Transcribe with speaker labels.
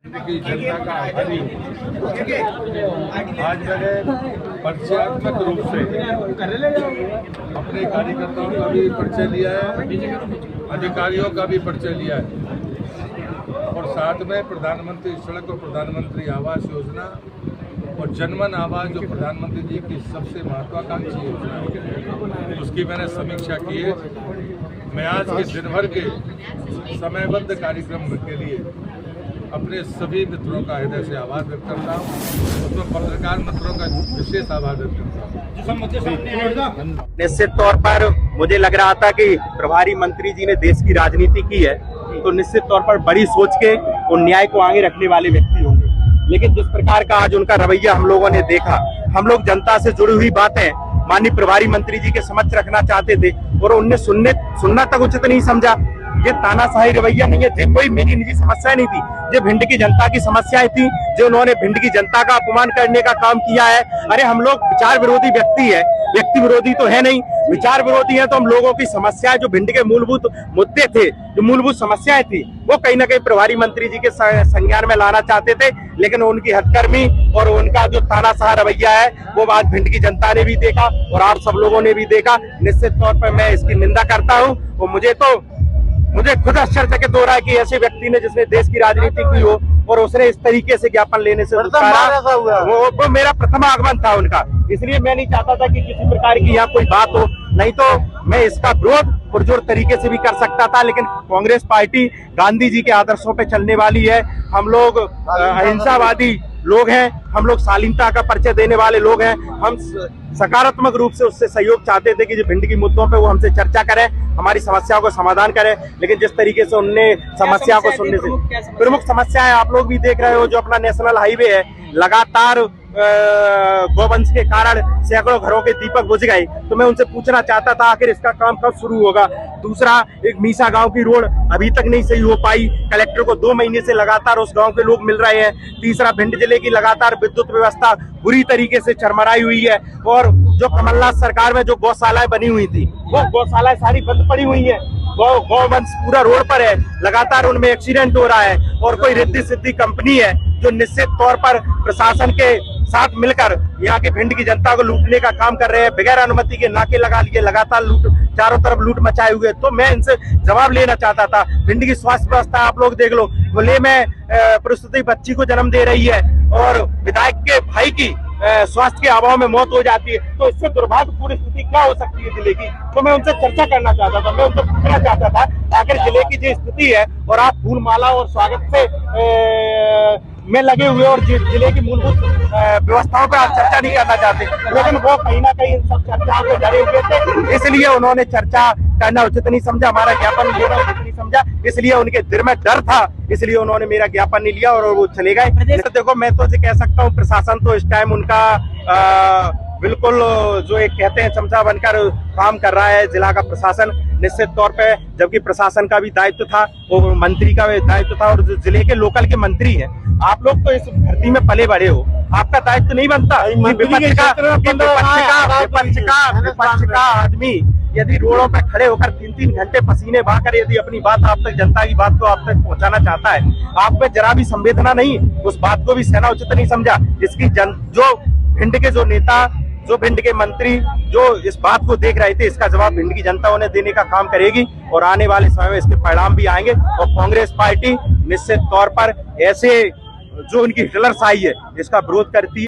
Speaker 1: की जनता का आभारी हूँ। आज मैंने परिचयात्मक रूप से अपने कार्यकर्ताओं का भी परिचय लिया है, अधिकारियों का भी परिचय लिया है और साथ में प्रधानमंत्री सड़क और प्रधानमंत्री आवास योजना और जनमन आवास जो प्रधानमंत्री जी की सबसे महत्वाकांक्षी योजना है उसकी मैंने समीक्षा की है। मैं आज के दिन भर के समयबद्ध कार्यक्रम के लिए अपने सभी मित्रों का हृदय से आभार व्यक्त करता हूँ। उसमें पत्रकार मित्रों का विशेष आभार व्यक्त करता हूँ।
Speaker 2: निश्चित तौर पर मुझे लग रहा था कि प्रभारी मंत्री जी ने देश की राजनीति की है तो निश्चित तौर पर बड़ी सोच के और न्याय को आगे रखने वाले व्यक्ति होंगे, लेकिन जिस प्रकार का आज उनका रवैया हम लोगों ने देखा, हम लोग जनता से जुड़ी हुई बातें माननीय प्रभारी मंत्री जी के समक्ष रखना चाहते थे और उनने सुनना तक उचित नहीं समझा। ये तानाशाही रवैया नहीं है, ये कोई मेरी निजी समस्या नहीं थी, ये भिंड की जनता की समस्याएं थी जो उन्होंने भिंड की जनता का अपमान करने का काम किया है। अरे हम लोग विचार विरोधी व्यक्ति है, व्यक्ति विरोधी तो है नहीं, विचार विरोधी है तो हम लोगों की समस्याएं जो भिंड के मूलभूत मुद्दे थे, जो मूलभूत समस्याएं थी वो कहीं ना कहीं प्रभारी मंत्री जी के संज्ञान में लाना चाहते थे, लेकिन उनकी हथकर्मी और उनका जो तानाशाह रवैया है वो आज भिंड की जनता ने भी देखा और आप सब लोगों ने भी देखा। निश्चित तौर पर मैं इसकी निंदा करता हूँ और मुझे खुद आश्चर्यचकित हो रहा है कि ऐसे व्यक्ति ने जिसने देश की राजनीति की हो और उसने इस तरीके से ज्ञापन लेने से वो मेरा प्रथम आगमन था उनका, इसलिए मैं नहीं चाहता था कि किसी प्रकार की यहाँ कोई बात हो, नहीं तो मैं इसका विरोध पुरजोर तरीके से भी कर सकता था। लेकिन कांग्रेस पार्टी गांधी जी के आदर्शों पे चलने वाली है, हम लोग अहिंसावादी लोग हैं, हम लोग शालीनता का परिचय देने वाले लोग हैं, हम सकारात्मक रूप से उससे सहयोग चाहते थे कि जो भिंड की मुद्दों पे वो हमसे चर्चा करें, हमारी समस्याओं को समाधान करें, लेकिन जिस तरीके से उनने समस्या को सुनने से प्रमुख समस्याएं आप लोग भी देख रहे हो, जो अपना नेशनल हाईवे है लगातार गोवंश के कारण सैकड़ों घरों के दीपक बुझ गए, तो मैं उनसे पूछना चाहता था आखिर इसका काम कब शुरू होगा। दूसरा, एक मीसा गांव की रोड अभी तक नहीं सही हो पाई, कलेक्टर को 2 महीने से लगातार उस गांव के लोग मिल रहे हैं। तीसरा, भिंड जिले की लगातार विद्युत व्यवस्था बुरी तरीके से चरमराई हुई है और जो कमलनाथ सरकार में जो गौशालाएं बनी हुई थी वो गौशालाएं सारी बंद पड़ी हुई है, गौवंश पूरा रोड पर है, लगातार उनमें एक्सीडेंट हो रहा है और कोई रिद्धि सिद्धि कंपनी है जो निश्चित तौर पर प्रशासन के साथ मिलकर यहाँ के भिंड की जनता को लूटने का काम कर रहे हैं, बगैर अनुमति के नाके लगा लिए, लगातार लूट, चारों तरफ लूट मचाए हुए। तो मैं इनसे जवाब लेना चाहता था। भिंड की स्वास्थ्य व्यवस्था आप लोग देख लो, खुले में प्रसूति बच्ची को जन्म दे रही है और विधायक के भाई की स्वास्थ्य के अभाव में मौत हो जाती है, तो इससे दुर्भाग्यपूर्ण स्थिति क्या हो सकती है जिले की। तो मैं उनसे चर्चा करना चाहता था, मैं उनसे पूछना चाहता था आखिर जिले की जो स्थिति है और आप फूल माला और स्वागत से में लगे हुए और जिले की मूलभूत व्यवस्थाओं पर आप चर्चा नहीं करना चाहते, लेकिन वो कहीं ना कहीं इन सब चर्चाओं में डरे हुए थे, इसलिए उन्होंने चर्चा करना उचित नहीं समझा, हमारा ज्ञापन लेना उचित नहीं समझा, इसलिए उनके दिल में डर था, इसलिए उन्होंने मेरा ज्ञापन नहीं लिया और वो चले गए। देखो, मैं तो कह सकता हूँ प्रशासन तो इस टाइम उनका बिल्कुल जो एक कहते हैं चमचा बनकर काम कर रहा है जिला का प्रशासन, निश्चित तौर पे, जबकि प्रशासन का भी दायित्व था, वो मंत्री का भी दायित्व था और जो जिले के लोकल के मंत्री हैं, आप लोग तो इस धरती में पले बड़े हो, आपका दायित्व नहीं बनता विपक्ष का आदमी यदि रोडों पर खड़े होकर 3-3 घंटे पसीने बहाकर यदि अपनी बात आप तक, जनता की बात को आप तक पहुंचाना चाहता है, आप में जरा भी संवेदना नहीं, उस बात को भी सहना उचित नहीं समझा। इसकी जो भिंड के जो नेता, जो भिंड के मंत्री जो इस बात को देख रहे थे, इसका जवाब भिंड की जनता उन्हें देने का काम करेगी और आने वाले समय में इसके परिणाम भी आएंगे और कांग्रेस पार्टी निश्चित तौर पर ऐसे जो उनकी हिटलरशाही है इसका विरोध करती है।